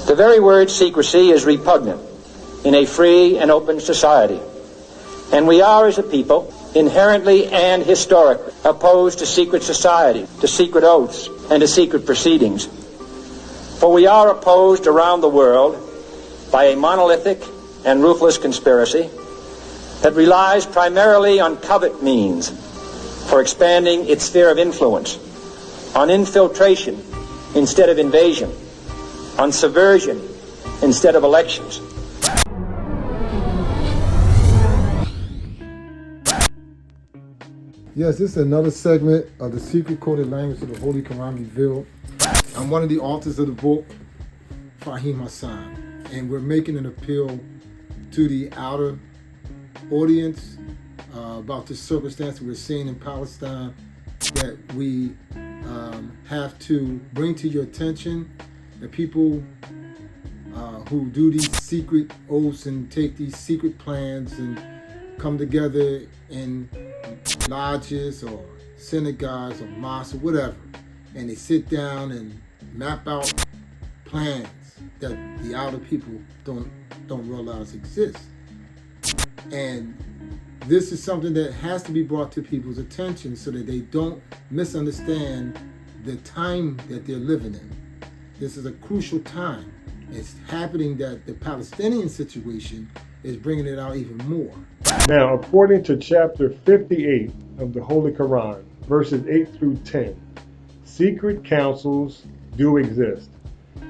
The very word secrecy is repugnant in a free and open society. And we are, as a people, inherently and historically opposed to secret society, to secret oaths, and to secret proceedings. For we are opposed around the world by a monolithic and ruthless conspiracy that relies primarily on covert means for expanding its sphere of influence, on infiltration instead of invasion, on subversion instead of elections. Yes, this is another segment of the Secret Coded Language of the Holy Quran Revealed. I'm one of the authors of the book, Fahim Hassan, and we're making an appeal to the outer audience about the circumstance we're seeing in Palestine that we have to bring to your attention. The people who do these secret oaths and take these secret plans and come together in lodges or synagogues or mosques or whatever, and they sit down and map out plans that the outer people don't realize exist. And this is something that has to be brought to people's attention so that they don't misunderstand the time that they're living in. This is a crucial time. It's happening that the Palestinian situation is bringing it out even more. Now, according to chapter 58 of the Holy Quran, verses 8 through 10, secret councils do exist,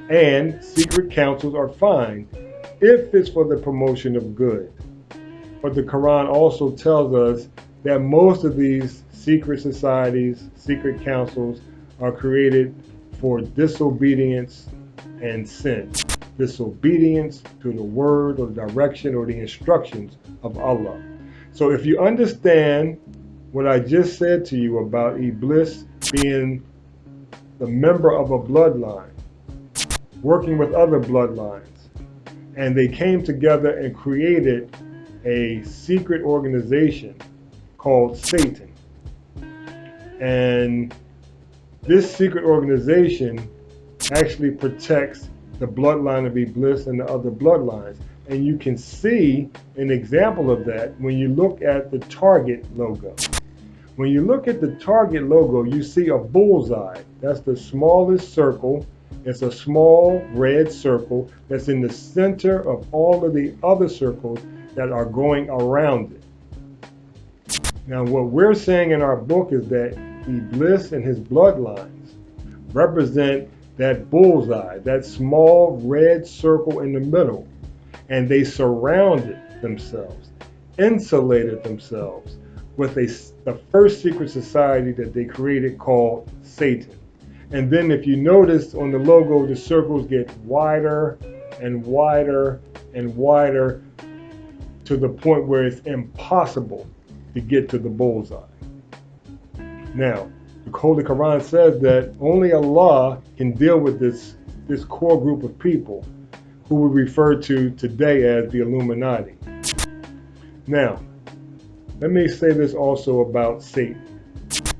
and secret councils are fine if it's for the promotion of good. But the Quran also tells us that most of these secret societies, secret councils, are created for disobedience and sin. Disobedience to the word or the direction or the instructions of Allah. So if you understand what I just said to you about Iblis being the member of a bloodline, working with other bloodlines, and they came together and created a secret organization called Satan. And this secret organization actually protects the bloodline of Iblis and the other bloodlines. And you can see an example of that when you look at the Target logo. When you look at the Target logo, you see a bullseye. That's the smallest circle. It's a small red circle that's in the center of all of the other circles that are going around it. Now, what we're saying in our book is that Iblis and his bloodlines represent that bullseye, that small red circle in the middle, and they surrounded themselves, insulated themselves with the first secret society that they created called Satan. And then if you notice on the logo, the circles get wider and wider and wider to the point where it's impossible to get to the bullseye. Now, the Holy Quran says that only Allah can deal with this core group of people who we refer to today as the Illuminati. Now, let me say this also about Satan.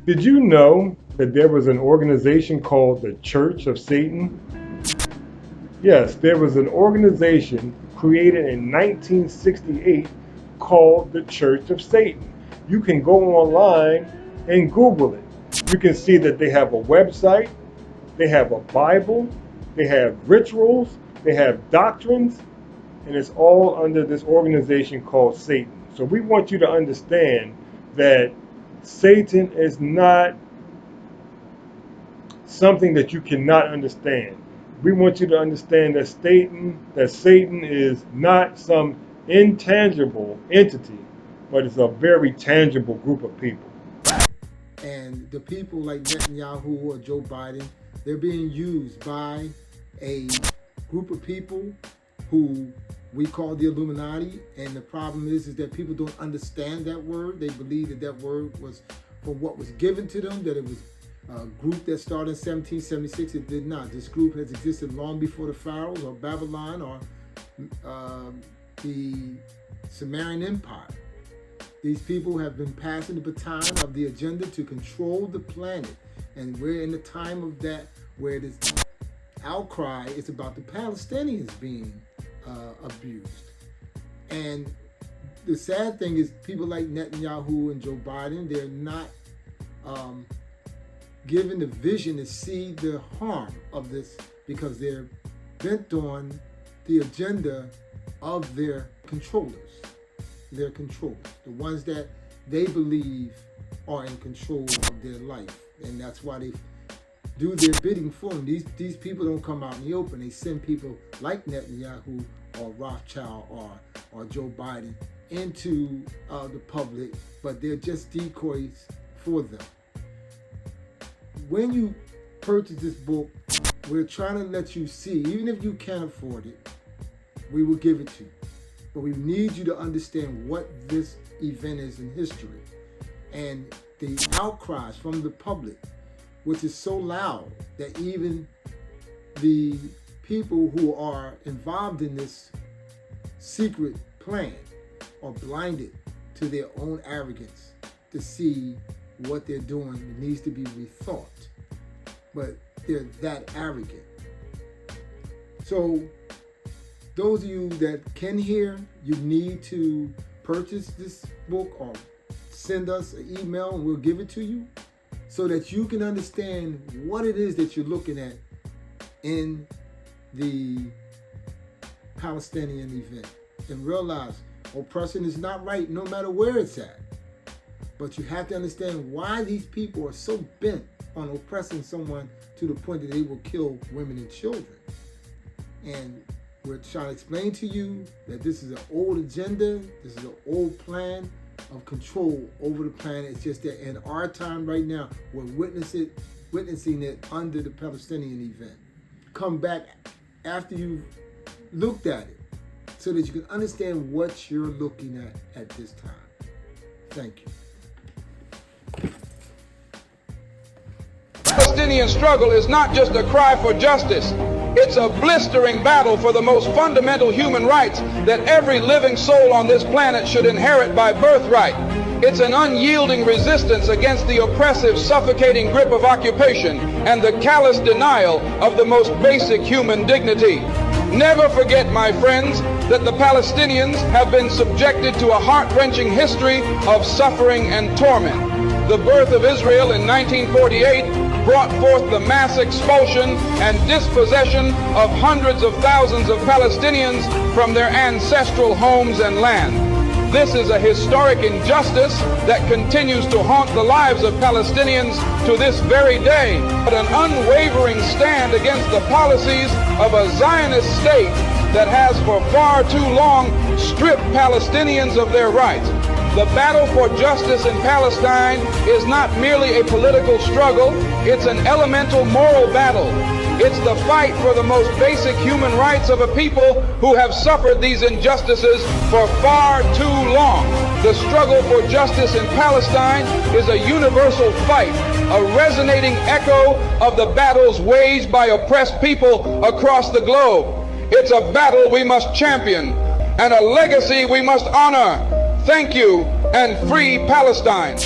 Did you know that there was an organization called the Church of Satan? Yes, there was an organization created in 1968 called the Church of Satan. You can go online and Google it. You can see that they have a website, they have a Bible, they have rituals, they have doctrines, and it's all under this organization called Satan. So we want you to understand that Satan is not something that you cannot understand. We want you to understand that Satan is not some intangible entity, but it's a very tangible group of people. And the people like Netanyahu or Joe Biden, they're being used by a group of people who we call the Illuminati. And the problem is that people don't understand that word. They believe that word was from what was given to them, that it was a group that started in 1776. It did not. This group has existed long before the Pharaohs or Babylon or the Sumerian Empire. These people have been passing the baton of the agenda to control the planet. And we're in the time of that where it is outcry is about the Palestinians being abused. And the sad thing is people like Netanyahu and Joe Biden, they're not given the vision to see the harm of this because they're bent on the agenda of their controllers. Their controllers, the ones that they believe are in control of their life. And that's why they do their bidding for them. These people don't come out in the open. They send people like Netanyahu or Rothschild or Joe Biden into the public, but they're just decoys for them. When you purchase this book, we're trying to let you see, even if you can't afford it, we will give it to you. But we need you to understand what this event is in history. And the outcries from the public, which is so loud that even the people who are involved in this secret plan are blinded to their own arrogance to see what they're doing. It needs to be rethought. But they're that arrogant. So those of you that can hear, you need to purchase this book or send us an email and we'll give it to you so that you can understand what it is that you're looking at in the Palestinian event and realize oppression is not right no matter where it's at. But you have to understand why these people are so bent on oppressing someone to the point that they will kill women and children. And we're trying to explain to you that this is an old agenda, this is an old plan of control over the planet. It's just that in our time right now, we're witnessing it under the Palestinian event. Come back after you've looked at it so that you can understand what you're looking at this time. Thank you. The Palestinian struggle is not just a cry for justice. It's a blistering battle for the most fundamental human rights that every living soul on this planet should inherit by birthright. It's an unyielding resistance against the oppressive, suffocating grip of occupation and the callous denial of the most basic human dignity. Never forget, my friends, that the Palestinians have been subjected to a heart-wrenching history of suffering and torment. The birth of Israel in 1948 brought forth the mass expulsion and dispossession of hundreds of thousands of Palestinians from their ancestral homes and land. This is a historic injustice that continues to haunt the lives of Palestinians to this very day, but an unwavering stand against the policies of a Zionist state that has for far too long stripped Palestinians of their rights. The battle for justice in Palestine is not merely a political struggle, it's an elemental moral battle. It's the fight for the most basic human rights of a people who have suffered these injustices for far too long. The struggle for justice in Palestine is a universal fight, a resonating echo of the battles waged by oppressed people across the globe. It's a battle we must champion and a legacy we must honor. Thank you, and free Palestine.